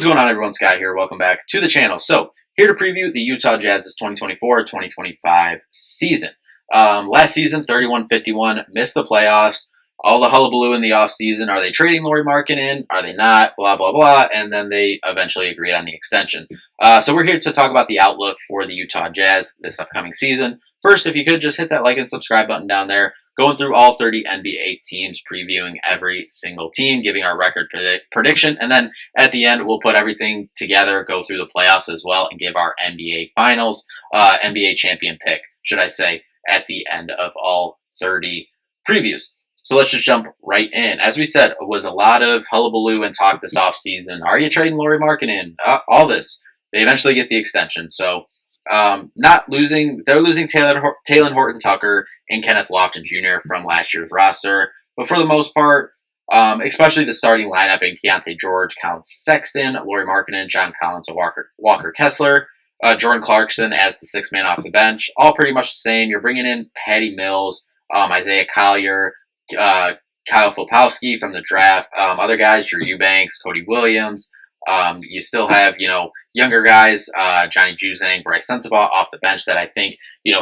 What's going on, everyone? Scott here. Welcome back to the channel. So, here to preview the Utah Jazz's 2024-2025 season. Last season, 31-51, missed the playoffs. All the hullabaloo in the offseason. Are they trading Lauri Markkanen? Are they not? Blah, blah, blah. And then they eventually agreed on the extension. So we're here to talk about the outlook for the Utah Jazz this upcoming season. First, if you could just hit that like and subscribe button down there. Going through all 30 NBA teams, previewing every single team, giving our record prediction. And then at the end, we'll put everything together, go through the playoffs as well, and give our NBA Finals, NBA champion pick, should I say, at the end of all 30 previews. So let's just jump right in. As we said, it was a lot of hullabaloo and talk this offseason. Are you trading Lauri Markkanen? All this. They eventually get the extension. So not losing. They're losing Talen Horton-Tucker and Kenneth Lofton Jr. from last year's roster. But for the most part, especially the starting lineup in Keontae George, Colin Sexton, Lauri Markkanen, John Collins, and Walker Kessler, Jordan Clarkson as the sixth man off the bench. All pretty much the same. You're bringing in Patty Mills, Isaiah Collier, Kyle Filipowski from the draft. Other guys, Drew Eubanks, Cody Williams. You still have, younger guys, Johnny Juzang, Bryce Sensabaugh off the bench that I think,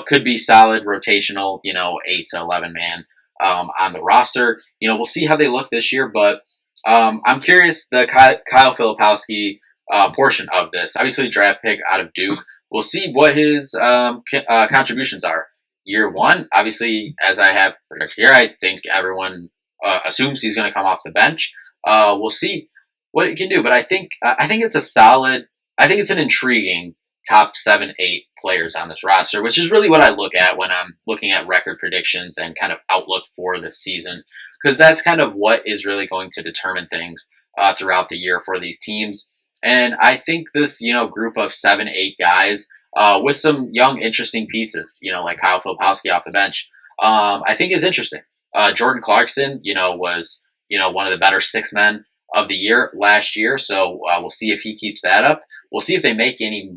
could be solid rotational, 8 to 11 man, on the roster. We'll see how they look this year, but, I'm curious the Kyle Filipowski, portion of this. Obviously draft pick out of Duke. We'll see what his, contributions are. Year one, obviously, as I have predicted here, I think everyone, assumes he's going to come off the bench. We'll see what it can do, but I think it's a solid. I think it's an intriguing top 7-8 players on this roster, which is really what I look at when I'm looking at record predictions and kind of outlook for the season, because that's kind of what is really going to determine things throughout the year for these teams. And I think this, group of 7-8 guys with some young, interesting pieces, like Kyle Filipowski off the bench, I think is interesting. Jordan Clarkson, was one of the better six men of the year last year. So we'll see if he keeps that up. We'll see if they make any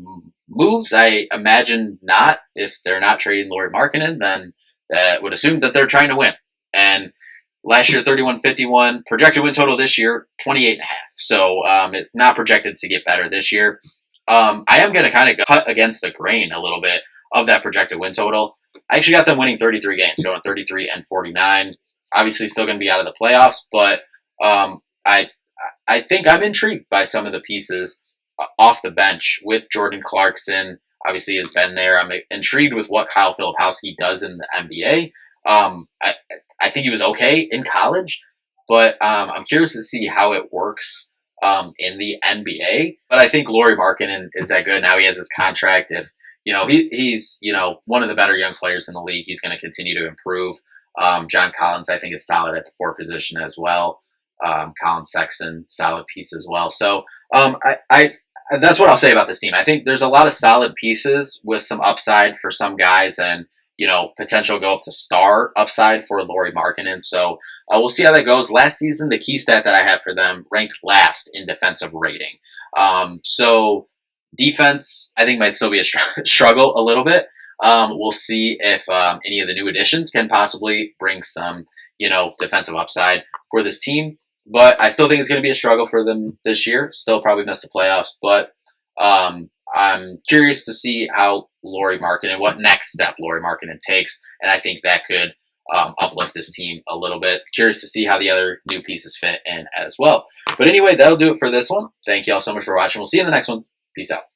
moves. I imagine not. If they're not trading Lauri Markkanen, then that would assume that they're trying to win. And last year, 31-51. Projected win total this year, 28.5. So it's not projected to get better this year. I am going to kind of cut against the grain a little bit of that projected win total. I actually got them winning 33 games, going 33-49. Obviously still going to be out of the playoffs, but I think I'm intrigued by some of the pieces off the bench with Jordan Clarkson. Obviously has been there. I'm intrigued with what Kyle Filipowski does in the NBA. I think he was okay in college, but I'm curious to see how it works in the NBA. But I think Lauri Markkanen is that good. Now he has his contract. If he's one of the better young players in the league, he's going to continue to improve. John Collins, I think, is solid at the 4 position as well. Colin Sexton, solid piece as well. So that's what I'll say about this team. I think there's a lot of solid pieces with some upside for some guys, and potential go up to star upside for Lauri Markkanen. So we'll see how that goes. Last season, the key stat that I have for them ranked last in defensive rating. So defense, I think, might still be a struggle a little bit. We'll see if any of the new additions can possibly bring some, defensive upside for this team. But I still think it's going to be a struggle for them this year. Still probably miss the playoffs. But I'm curious to see how Lauri Markkanen, what next step Lauri Markkanen takes. And I think that could uplift this team a little bit. Curious to see how the other new pieces fit in as well. But anyway, that'll do it for this one. Thank you all so much for watching. We'll see you in the next one. Peace out.